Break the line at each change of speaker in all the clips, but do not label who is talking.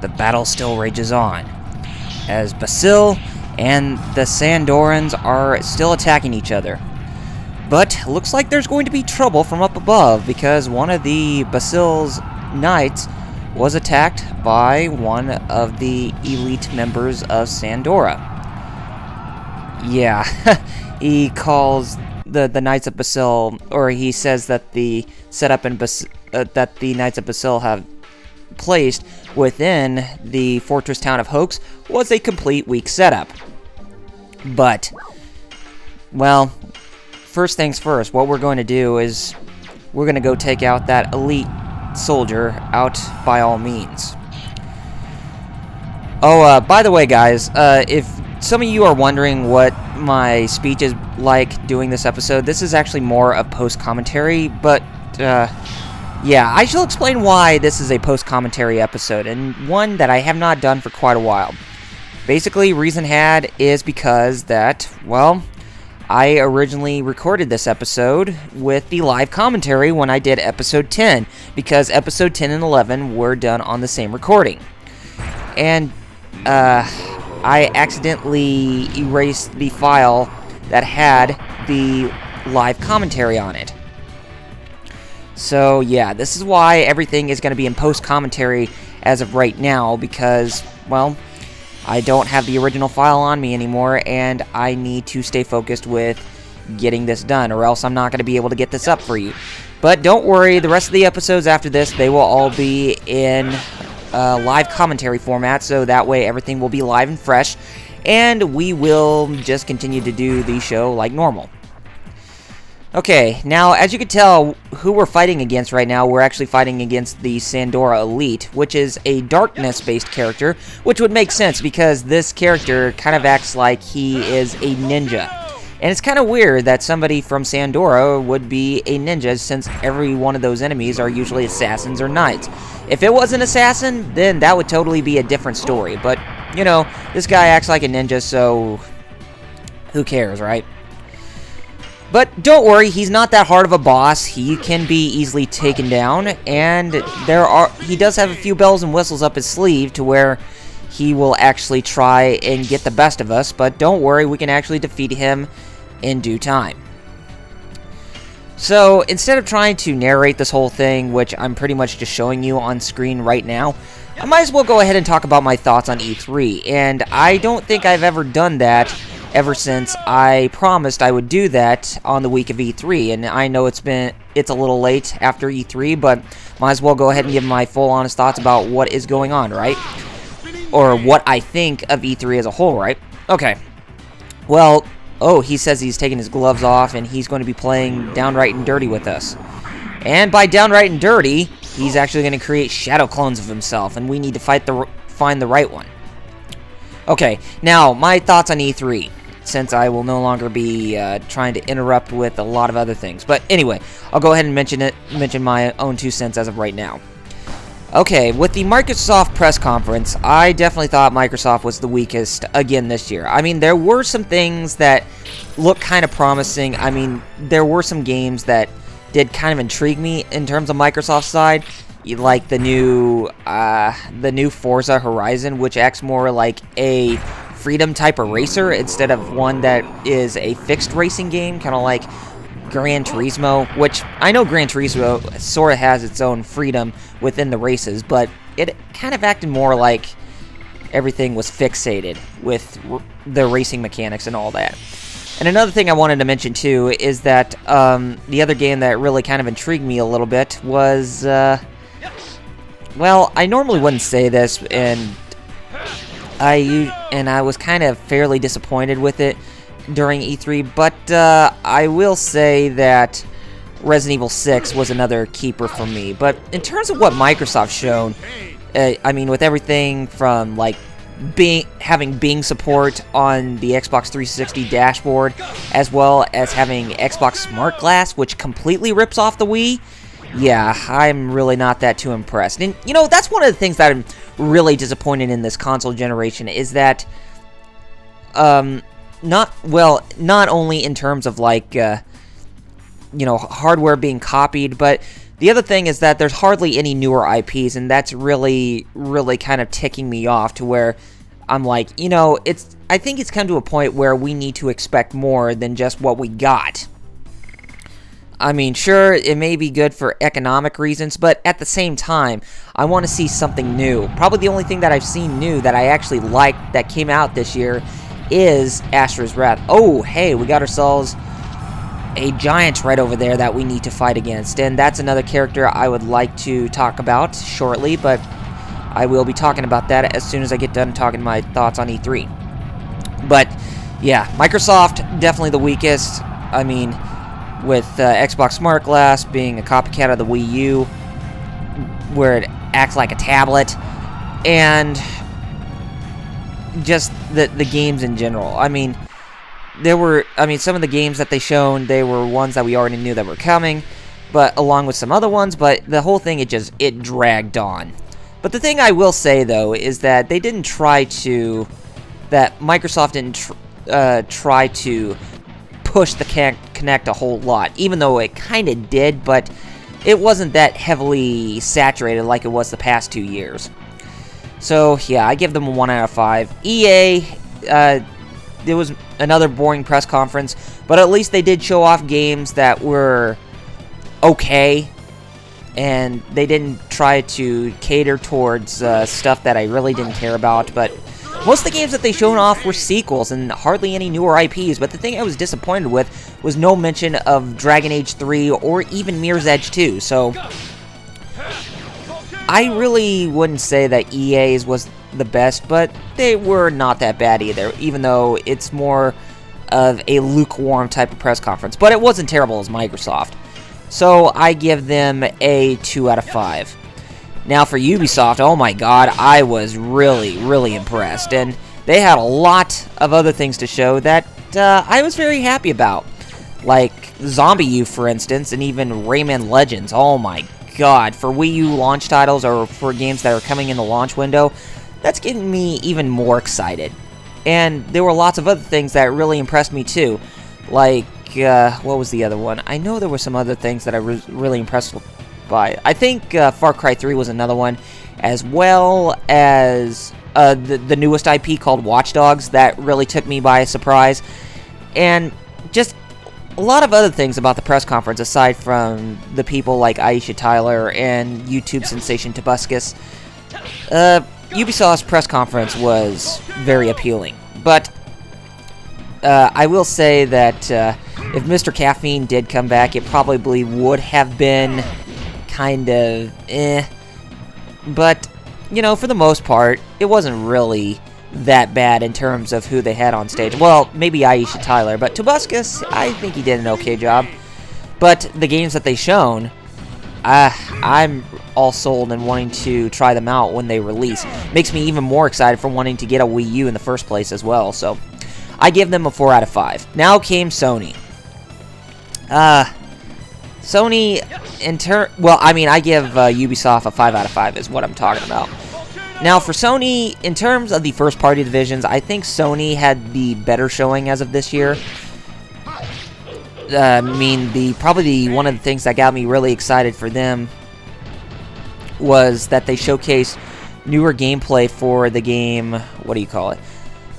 the battle still rages on, as Basil and the Sandorans are still attacking each other. But looks like there's going to be trouble from up above, because one of the Basil's knights was attacked by one of the elite members of Sandora. Yeah, he calls the Knights of Basil, or he says that the setup in that the Knights of Basil have placed within the fortress town of Hoax was a complete weak setup. But, well, first things first, what we're going to do is we're going to go take out that elite soldier out by all means. Oh, by the way, guys, if some of you are wondering what my speech is like doing this episode, this is actually more of post-commentary, but, yeah, I shall explain why this is a post-commentary episode, and one that I have not done for quite a while. Basically, reason had is because that, well, I originally recorded this episode with the live commentary when I did episode 10, because episode 10 and 11 were done on the same recording. And, I accidentally erased the file that had the live commentary on it. So, yeah, this is why everything is going to be in post-commentary as of right now, because, well, I don't have the original file on me anymore, and I need to stay focused with getting this done, or else I'm not going to be able to get this up for you. But don't worry, the rest of the episodes after this, they will all be in live commentary format, so that way everything will be live and fresh, and we will just continue to do the show like normal. Okay, now, as you can tell, who we're fighting against right now, we're actually fighting against the Sandora Elite, which is a darkness-based character, which would make sense because this character kind of acts like he is a ninja. And it's kind of weird that somebody from Sandora would be a ninja, since every one of those enemies are usually assassins or knights. If it was an assassin, then that would totally be a different story, but, you know, this guy acts like a ninja, so who cares, right? But don't worry, he's not that hard of a boss. He can be easily taken down, and he does have a few bells and whistles up his sleeve to where he will actually try and get the best of us, but don't worry, we can actually defeat him in due time. So, instead of trying to narrate this whole thing, which I'm pretty much just showing you on screen right now, I might as well go ahead and talk about my thoughts on E3, and I don't think I've ever done that ever since I promised I would do that on the week of E3, and I know it's a little late after E3, but might as well go ahead and give my full honest thoughts about what is going on, right? Or what I think of E3 as a whole, right? Okay. Well, oh, he says he's taking his gloves off and he's going to be playing downright and dirty with us. And by downright and dirty, he's actually going to create shadow clones of himself, and we need to find the right one. Okay, now, my thoughts on E3, since I will no longer be trying to interrupt with a lot of other things. But anyway, I'll go ahead and mention my own 2 cents as of right now. Okay, with the Microsoft press conference, I definitely thought Microsoft was the weakest again this year. I mean, there were some things that looked kind of promising. I mean, there were some games that did kind of intrigue me in terms of Microsoft's side, like the new Forza Horizon, which acts more like a freedom type of racer instead of one that is a fixed racing game, kind of like Gran Turismo, which I know Gran Turismo sort of has its own freedom within the races, but it kind of acted more like everything was fixated with the racing mechanics and all that. And another thing I wanted to mention too is that the other game that really kind of intrigued me a little bit was, well, I normally wouldn't say this, and I was kind of fairly disappointed with it during E3, but I will say that Resident Evil 6 was another keeper for me. But in terms of what Microsoft's shown, I mean, with everything from like having Bing support on the Xbox 360 dashboard, as well as having Xbox Smart Glass, which completely rips off the Wii, yeah, I'm really not that too impressed. And, you know, that's one of the things that I'm really disappointed in this console generation, is that, not only in terms of, like, you know, hardware being copied, but The other thing is that there's hardly any newer IPs, and that's really, really kind of ticking me off to where I'm like, you know, I think it's come to a point where we need to expect more than just what we got. I mean, sure, it may be good for economic reasons, but at the same time, I want to see something new. Probably the only thing that I've seen new that I actually liked that came out this year is Astra's Wrath. Oh, hey, we got ourselves a giant right over there that we need to fight against, and that's another character I would like to talk about shortly, but I will be talking about that as soon as I get done talking my thoughts on E3. But yeah, Microsoft definitely the weakest. I mean, with Xbox Smart Glass being a copycat of the Wii U, where it acts like a tablet, and just the games in general. I mean, some of the games that they shown, they were ones that we already knew that were coming, but along with some other ones, but the whole thing, it dragged on. But the thing I will say, though, is that Microsoft didn't try to push the Kinect a whole lot, even though it kind of did, but it wasn't that heavily saturated like it was the past 2 years. So, yeah, I give them a 1 out of 5. EA, it was another boring press conference, but at least they did show off games that were okay, and they didn't try to cater towards stuff that I really didn't care about, but most of the games that they showed off were sequels and hardly any newer IPs, but the thing I was disappointed with was no mention of Dragon Age 3 or even Mirror's Edge 2, so I really wouldn't say that EA's was the best, but they were not that bad either, even though it's more of a lukewarm type of press conference, but it wasn't terrible as Microsoft. So I give them a 2 out of 5. Now for Ubisoft, oh my god, I was really, really impressed, and they had a lot of other things to show that I was very happy about, like Zombie U, for instance, and even Rayman Legends. Oh my god, for Wii U launch titles or for games that are coming in the launch window, that's getting me even more excited. And there were lots of other things that really impressed me too, like what was the other one? I know there were some other things that I was really impressed by. I think Far Cry 3 was another one, as well as the newest IP called Watch Dogs that really took me by surprise, and just a lot of other things about the press conference aside from the people like Aisha Tyler and YouTube sensation Tobuscus. Ubisoft's press conference was very appealing, but I will say that if Mr. Caffeine did come back, it probably would have been kind of but, you know, for the most part, it wasn't really that bad in terms of who they had on stage. Well, maybe Aisha Tyler, but Tobuscus, I think he did an okay job. But the games that they shown, I'm all sold and wanting to try them out when they release. Makes me even more excited for wanting to get a Wii U in the first place as well, so I give them a 4 out of 5. Now came Sony. Sony, well, I mean, I give Ubisoft a 5 out of 5 is what I'm talking about. Now, for Sony, in terms of the first-party divisions, I think Sony had the better showing as of this year. I mean, probably one of the things that got me really excited for them was that they showcased newer gameplay for the game, what do you call it?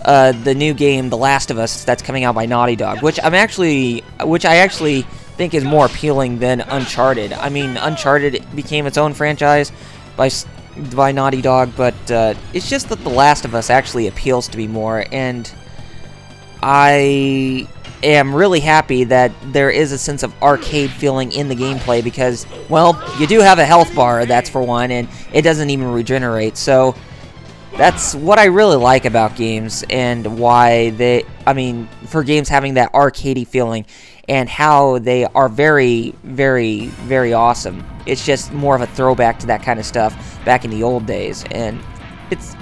The new game, The Last of Us, that's coming out by Naughty Dog, which I actually think is more appealing than Uncharted. I mean, Uncharted became its own franchise by Naughty Dog, but it's just that The Last of Us actually appeals to me more, and I am really happy that there is a sense of arcade feeling in the gameplay because, well, you do have a health bar, that's for one, and it doesn't even regenerate, so that's what I really like about games and why for games having that arcadey feeling and how they are very, very, very awesome. It's just more of a throwback to that kind of stuff back in the old days, and it's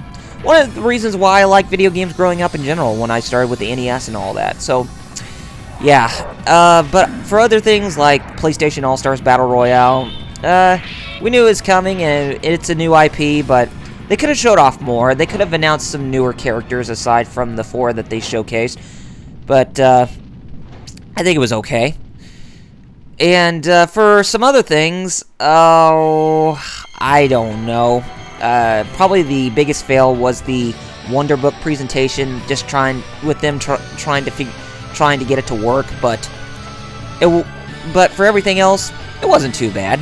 one of the reasons why I like video games growing up in general when I started with the NES and all that. So, yeah. But for other things like PlayStation All-Stars Battle Royale, we knew it was coming, and it's a new IP, but they could have showed off more. They could have announced some newer characters aside from the 4 that they showcased, but I think it was okay. And for some other things, oh, I don't know. Probably the biggest fail was the Wonder Book presentation. Just trying to get it to work, but for everything else, it wasn't too bad.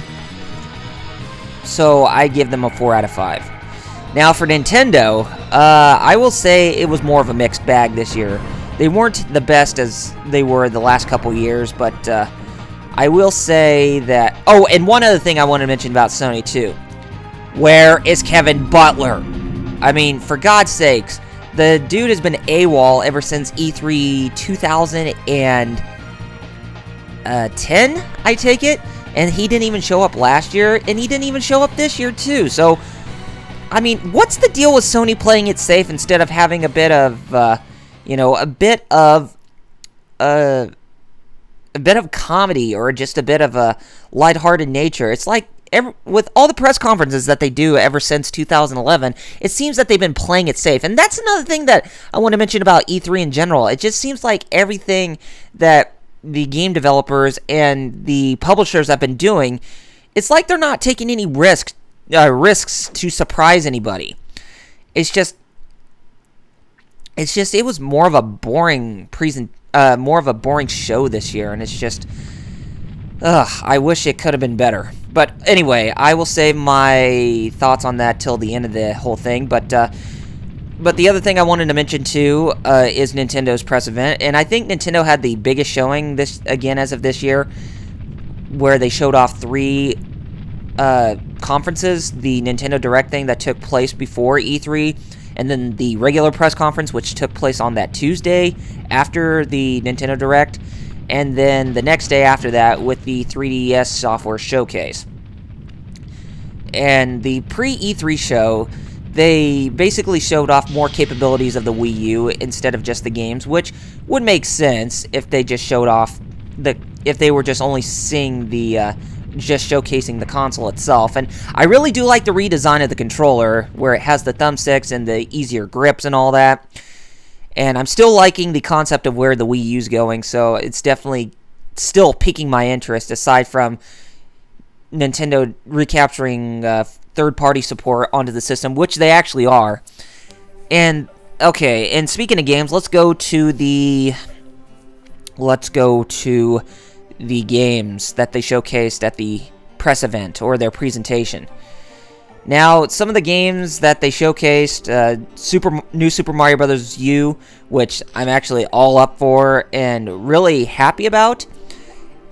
So I give them a 4 out of 5. Now for Nintendo, I will say it was more of a mixed bag this year. They weren't the best as they were the last couple years, but I will say that... Oh, and one other thing I want to mention about Sony, too. Where is Kevin Butler? I mean, for God's sakes, the dude has been AWOL ever since E3 2010, I take it? And he didn't even show up last year, and he didn't even show up this year, too. So, I mean, what's the deal with Sony playing it safe instead of having a bit of, you know, a bit of comedy or just a bit of a lighthearted nature? It's like, with all the press conferences that they do ever since 2011, it seems that they've been playing it safe. And that's another thing that I want to mention about E3 in general. It just seems like everything that the game developers and the publishers have been doing, it's like they're not taking any risks to surprise anybody. It was more of a boring show this year, and it's just, I wish it could have been better. But anyway, I will save my thoughts on that till the end of the whole thing. But the other thing I wanted to mention too is Nintendo's press event, and I think Nintendo had the biggest showing as of this year, where they showed off 3 conferences: the Nintendo Direct thing that took place before E3, and then the regular press conference, which took place on that Tuesday after the Nintendo Direct, and then the next day after that with the 3DS software showcase. And the pre-E3 show, they basically showed off more capabilities of the Wii U instead of just the games, which would make sense if they just showed off if they were just only seeing the just showcasing the console itself. And I really do like the redesign of the controller, where it has the thumbsticks and the easier grips and all that. And I'm still liking the concept of where the Wii U's going, so it's definitely still piquing my interest, aside from Nintendo recapturing third-party support onto the system, which they actually are. And okay, and speaking of games, let's go to the games that they showcased at the press event, or their presentation. Now, some of the games that they showcased, new Super Mario Bros. U, which I'm actually all up for and really happy about,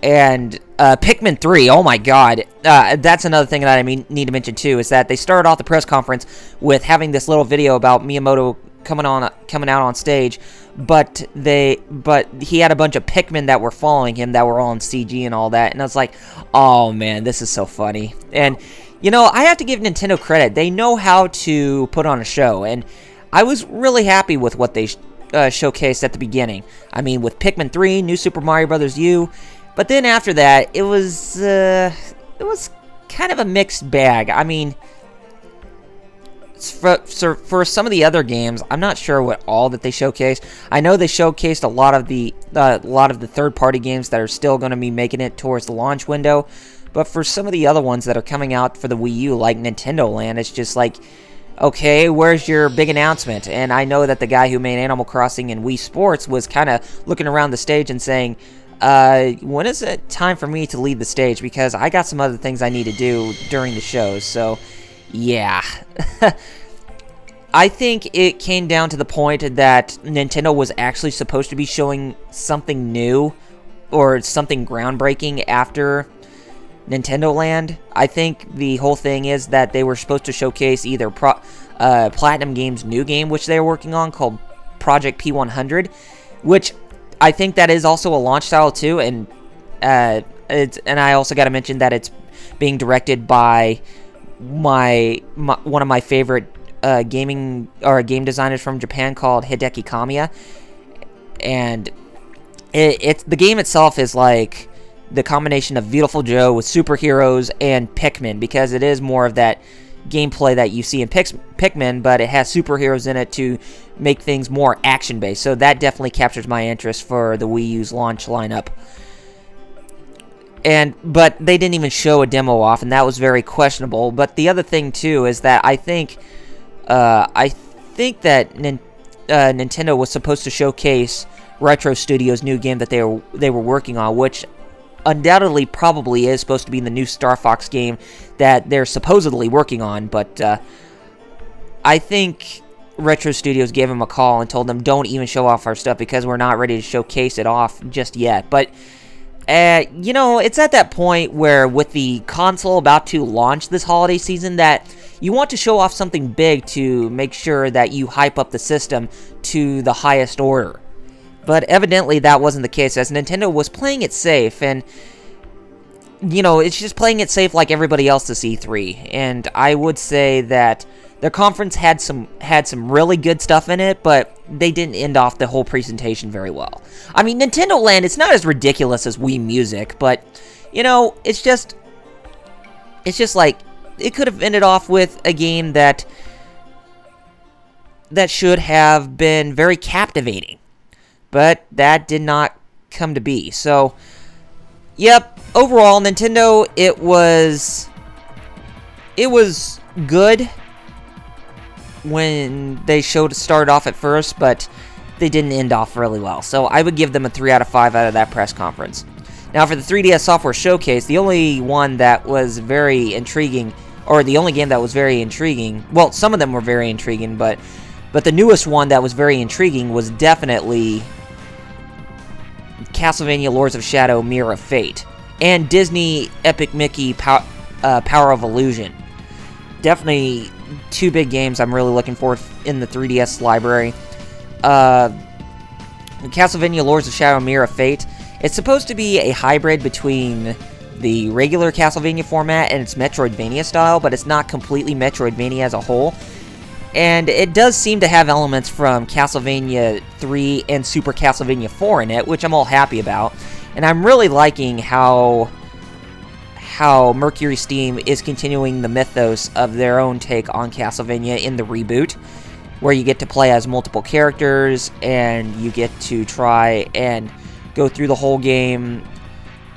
and Pikmin 3, oh my god. That's another thing that I need to mention too, is that they started off the press conference with having this little video about Miyamoto coming out on stage, but he had a bunch of Pikmin that were following him that were all in CG and all that, and I was like, oh man, this is so funny. And you know, I have to give Nintendo credit. They know how to put on a show, and I was really happy with what they showcased at the beginning. I mean, with Pikmin 3, New Super Mario Bros. U, but then after that, it was kind of a mixed bag. I mean, for some of the other games, I'm not sure what all that they showcased. I know they showcased a lot of the third-party games that are still going to be making it towards the launch window. But for some of the other ones that are coming out for the Wii U, like Nintendo Land, it's just like, okay, where's your big announcement? And I know that the guy who made Animal Crossing and Wii Sports was kind of looking around the stage and saying, when is it time for me to leave the stage? Because I got some other things I need to do during the shows. So, yeah. I think it came down to the point that Nintendo was actually supposed to be showing something new or something groundbreaking after Nintendo Land. I think the whole thing is that they were supposed to showcase either Platinum Games' new game, which they were working on, called Project P100, which I think that is also a launch title too, and I also got to mention that it's being directed by one of my favorite game designers from Japan, called Hideki Kamiya, and the game itself is like the combination of Beautiful Joe with superheroes and Pikmin, because it is more of that gameplay that you see in Pikmin, but it has superheroes in it to make things more action-based. So that definitely captures my interest for the Wii U's launch lineup. But they didn't even show a demo off, and that was very questionable. But the other thing too is that I think that Nintendo was supposed to showcase Retro Studios' new game that they were working on, which undoubtedly probably is supposed to be the new Star Fox game that they're supposedly working on. But I think Retro Studios gave them a call and told them, don't even show off our stuff because we're not ready to showcase it off just yet. But you know, it's at that point where with the console about to launch this holiday season that you want to show off something big to make sure that you hype up the system to the highest order. But evidently that wasn't the case, as Nintendo was playing it safe, and you know, it's just playing it safe like everybody else this E3. And I would say that their conference had some really good stuff in it, but they didn't end off the whole presentation very well. I mean, Nintendo Land, it's not as ridiculous as Wii Music, but you know, it's just like it could have ended off with a game that should have been very captivating. But that did not come to be. So, yep, overall, Nintendo, it was good when they started off at first, but they didn't end off really well. So I would give them a 3 out of 5 out of that press conference. Now, for the 3DS Software Showcase, the only one that was very intriguing, or the only game that was very intriguing, well, some of them were very intriguing, but the newest one that was very intriguing was definitely Castlevania Lords of Shadow Mirror of Fate, and Disney Epic Mickey Power of Illusion. Definitely two big games I'm really looking forward in the 3DS library. Castlevania Lords of Shadow Mirror of Fate, it's supposed to be a hybrid between the regular Castlevania format and its Metroidvania style, but it's not completely Metroidvania as a whole. And it does seem to have elements from Castlevania 3 and Super Castlevania 4 in it, which I'm all happy about. And I'm really liking how Mercury Steam is continuing the mythos of their own take on Castlevania in the reboot, where you get to play as multiple characters, and you get to try and go through the whole game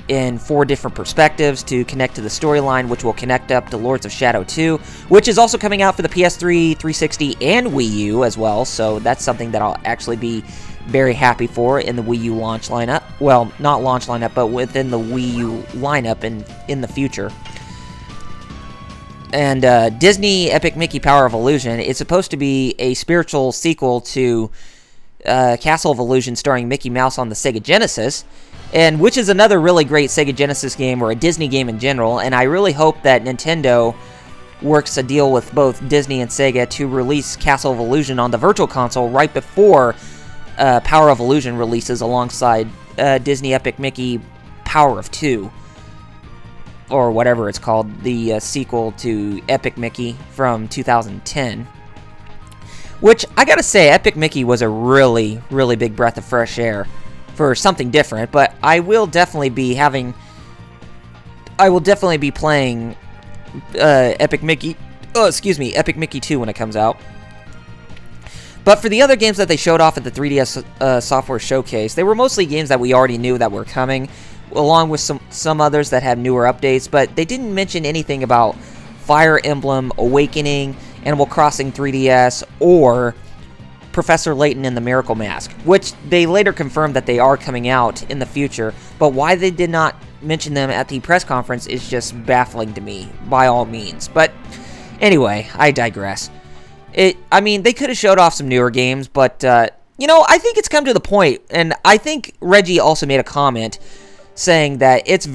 in 4 different perspectives to connect to the storyline, which will connect up to Lords of Shadow 2, which is also coming out for the PS3, 360, and Wii U as well, so that's something that I'll actually be very happy for in the Wii U launch lineup. Well, not launch lineup, but within the Wii U lineup in the future. And Disney Epic Mickey Power of Illusion is supposed to be a spiritual sequel to Castle of Illusion starring Mickey Mouse on the Sega Genesis, and which is another really great Sega Genesis game, or a Disney game in general, and I really hope that Nintendo works a deal with both Disney and Sega to release Castle of Illusion on the Virtual Console right before Power of Illusion releases alongside Disney Epic Mickey Power of 2, or whatever it's called, the sequel to Epic Mickey from 2010. Which, I gotta say, Epic Mickey was a really, really big breath of fresh air for something different, but I will definitely be playing Epic Mickey 2 when it comes out. But for the other games that they showed off at the 3DS Software Showcase, they were mostly games that we already knew that were coming, along with some others that have newer updates, but they didn't mention anything about Fire Emblem Awakening, Animal Crossing 3DS, or Professor Layton and the Miracle Mask, which they later confirmed that they are coming out in the future, but why they did not mention them at the press conference is just baffling to me, by all means. But anyway, I digress. I mean, they could have showed off some newer games, but, you know, I think it's come to the point, and I think Reggie also made a comment saying that it's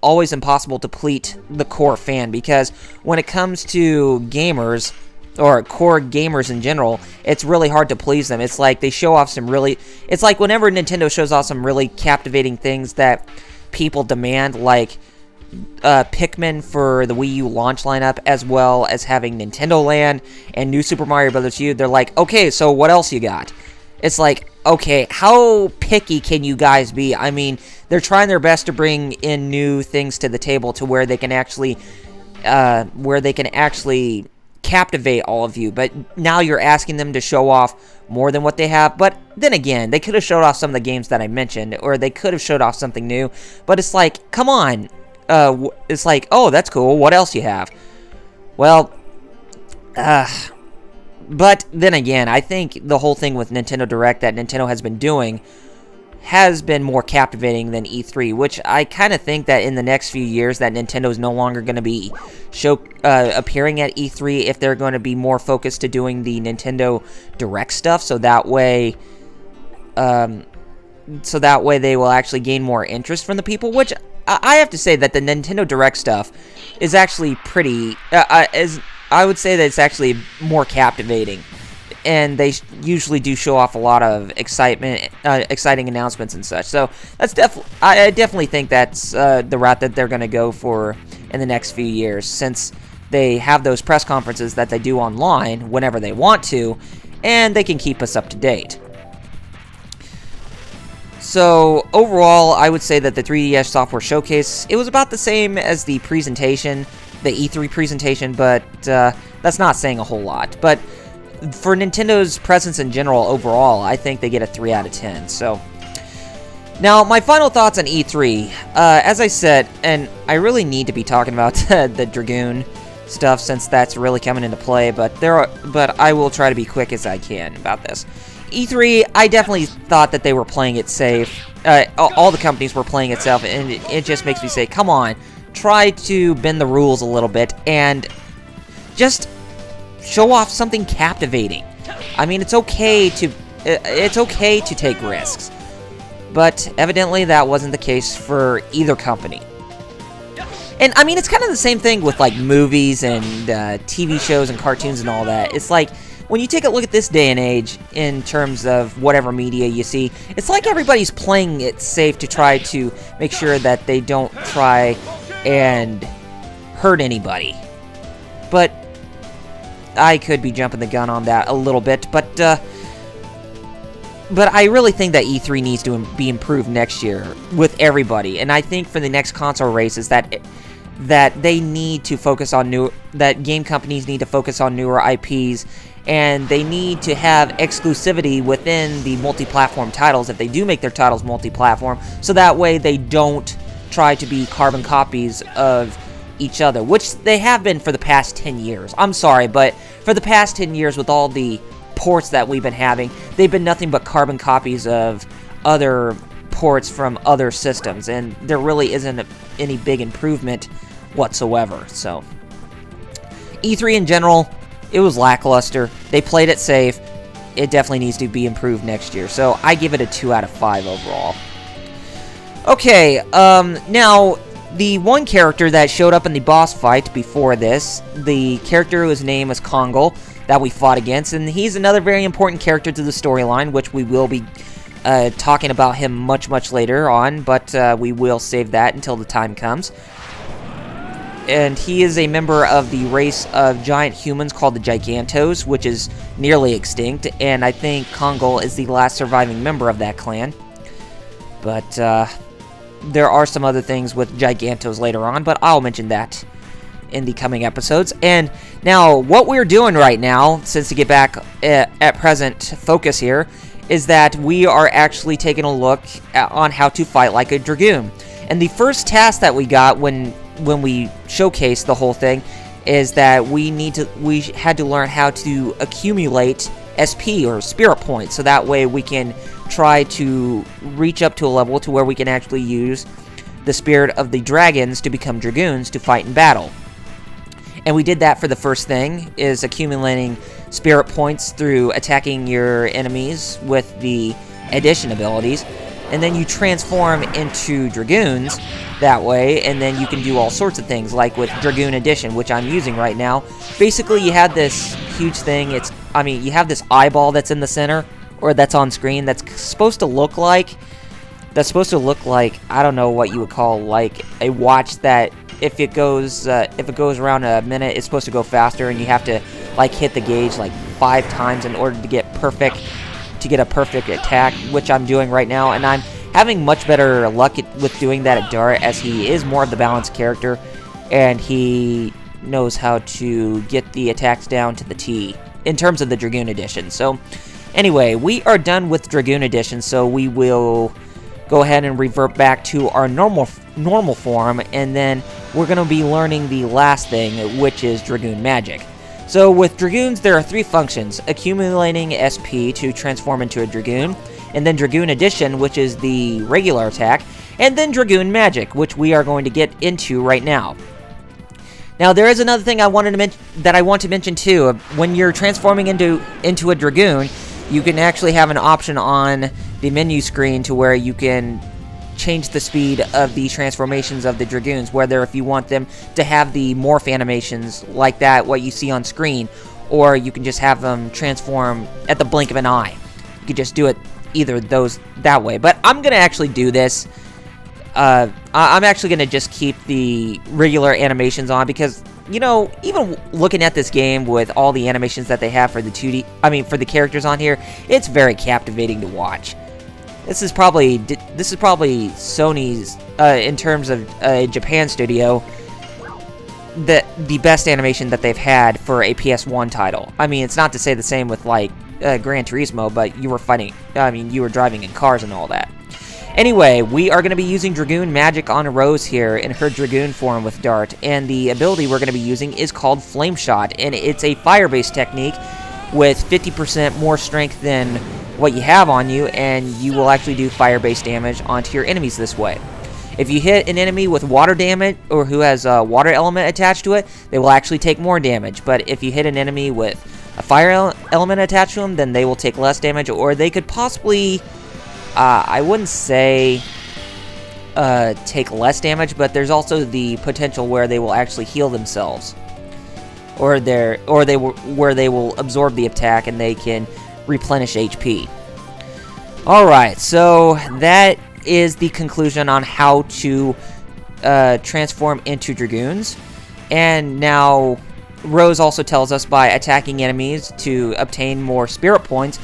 always impossible to please the core fan, because when it comes to gamers, or core gamers in general, it's really hard to please them. It's like they show off it's like whenever Nintendo shows off some really captivating things that people demand, like Pikmin for the Wii U launch lineup, as well as having Nintendo Land and New Super Mario Bros. U, they're like, okay, so what else you got? It's like, okay, how picky can you guys be? I mean, they're trying their best to bring in new things to the table to where they can actually captivate all of you, but now you're asking them to show off more than what they have. But then again, they could have showed off some of the games that I mentioned, or they could have showed off something new, but it's like, come on. It's like, oh, that's cool, what else you have? Well, but then again, I think the whole thing with Nintendo Direct that Nintendo has been doing has been more captivating than E3, which I kind of think that in the next few years that Nintendo is no longer going to be appearing at E3 if they're going to be more focused to doing the Nintendo Direct stuff, so that way they will actually gain more interest from the people, which I have to say that the Nintendo Direct stuff is actually pretty, I would say that it's actually more captivating. And they usually do show off a lot of exciting announcements and such. So that's I definitely think that's the route that they're going to go for in the next few years, since they have those press conferences that they do online whenever they want to, and they can keep us up to date. So overall, I would say that the 3DS Software Showcase, it was about the same as the presentation, the E3 presentation, but that's not saying a whole lot. But for Nintendo's presence in general overall, I think they get a 3 out of 10. So now my final thoughts on E3. As I said, and I really need to be talking about the Dragoon stuff since that's really coming into play, but I will try to be quick as I can about this. E3, I definitely thought that they were playing it safe. All the companies were playing it safe, and it just makes me say, come on, try to bend the rules a little bit and just show off something captivating. I mean, it's okay to take risks, but evidently that wasn't the case for either company. And I mean, it's kind of the same thing with like movies and TV shows and cartoons and all that. It's like when you take a look at this day and age in terms of whatever media you see, it's like everybody's playing it safe to try to make sure that they don't try and hurt anybody. But I could be jumping the gun on that a little bit, but I really think that E3 needs to be improved next year with everybody, and I think for the next console races that they need to focus on that game companies need to focus on newer IPs, and they need to have exclusivity within the multi-platform titles if they do make their titles multi-platform, so that way they don't try to be carbon copies of each other, which they have been for the past 10 years. I'm sorry, but for the past 10 years with all the ports that we've been having, they've been nothing but carbon copies of other ports from other systems, and there really isn't any big improvement whatsoever. So E3 in general, it was lackluster. They played it safe. It definitely needs to be improved next year. So I give it a 2 out of 5 overall. Okay, now the one character that showed up in the boss fight before this, the character whose name is Kongol, that we fought against, and he's another very important character to the storyline, which we will be talking about him much later on, but we will save that until the time comes. And he is a member of the race of giant humans called the Gigantos, which is nearly extinct, and I think Kongol is the last surviving member of that clan. But there are some other things with Gigantos later on, but I'll mention that in the coming episodes. And now, what we're doing right now, since to get back at present focus here, is that we are actually taking a look on how to fight like a Dragoon. And the first task that we got when we showcased the whole thing is that we had to learn how to accumulate SP or spirit points, so that way we can try to reach up to a level to where we can actually use the spirit of the dragons to become Dragoons to fight in battle. And we did that for the first thing, is accumulating spirit points through attacking your enemies with the addition abilities. And then you transform into Dragoons that way, and then you can do all sorts of things, like with Dragoon Edition, which I'm using right now. Basically, you have this huge thing, you have this eyeball that's in the center, or that's on screen, that's supposed to look like, I don't know what you would call, like, a watch that, if it goes around a minute, it's supposed to go faster, and you have to, like, hit the gauge, like, 5 times in order to get a perfect attack, which I'm doing right now, and I'm having much better luck with doing that at Dart, as he is more of the balanced character, and he knows how to get the attacks down to the T, in terms of the Dragoon Edition. So, Anyway, we are done with Dragoon Edition, so we will go ahead and revert back to our normal form, and then we're going to be learning the last thing, which is Dragoon Magic. So with Dragoons, there are 3 functions: accumulating SP to transform into a Dragoon, and then Dragoon Edition, which is the regular attack, and then Dragoon Magic, which we are going to get into right now. Now, there is another thing I want to mention too. When you're transforming into a Dragoon, you can actually have an option on the menu screen to where you can change the speed of the transformations of the Dragoons, whether if you want them to have the morph animations like that, what you see on screen, or you can just have them transform at the blink of an eye. You could just do it either of those that way. But I'm going to actually do this. I'm actually going to just keep the regular animations on because, you know, even looking at this game with all the animations that they have for the for the characters on here, it's very captivating to watch. This is probably Sony's, in terms of Japan studio, the best animation that they've had for a PS1 title. I mean, it's not to say the same with, like, Gran Turismo, but you were driving in cars and all that. Anyway, we are going to be using Dragoon Magic on Rose here in her Dragoon form with Dart, and the ability we're going to be using is called Flame Shot, and it's a fire-based technique with 50% more strength than what you have on you, and you will actually do fire-based damage onto your enemies this way. If you hit an enemy with water damage, or who has a water element attached to it, they will actually take more damage, but if you hit an enemy with a fire element attached to them, then they will take less damage, or they could possibly, I wouldn't say take less damage, but there's also the potential where they will actually heal themselves, or where they will absorb the attack and they can replenish HP. Alright, so that is the conclusion on how to transform into Dragoons. And now Rose also tells us by attacking enemies to obtain more spirit points,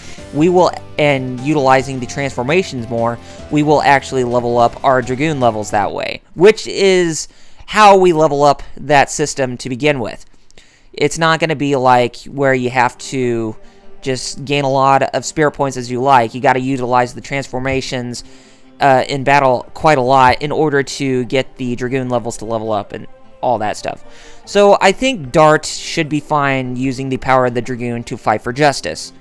and utilizing the transformations more, we will actually level up our Dragoon levels that way, which is how we level up that system to begin with. It's not going to be like where you have to just gain a lot of spirit points as you like. You got to utilize the transformations in battle quite a lot in order to get the Dragoon levels to level up and all that stuff. So I think Dart should be fine using the power of the Dragoon to fight for justice,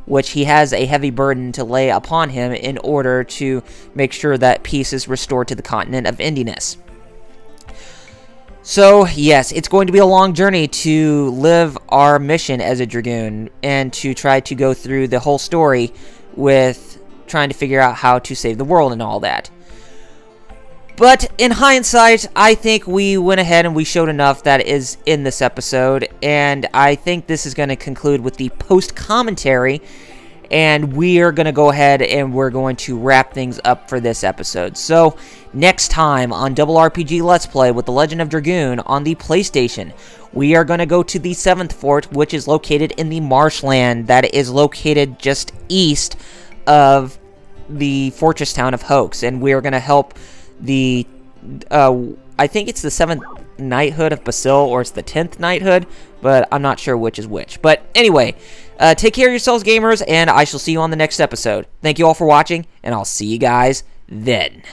which he has a heavy burden to lay upon him in order to make sure that peace is restored to the continent of Indiness. So, yes, it's going to be a long journey to live our mission as a Dragoon and to try to go through the whole story with trying to figure out how to save the world and all that. But in hindsight, I think we went ahead and we showed enough that is in this episode, and I think this is going to conclude with the post-commentary, and we are going to go ahead and we're going to wrap things up for this episode. So, next time on Double RPG Let's Play with The Legend of Dragoon on the PlayStation, we are going to go to the 7th Fort, which is located in the marshland that is located just east of the fortress town of Hoax, and we are going to help the, I think it's the 7th Knighthood of Basil, or it's the 10th Knighthood, but I'm not sure which is which. But anyway, take care of yourselves, gamers, and I shall see you on the next episode. Thank you all for watching, and I'll see you guys then.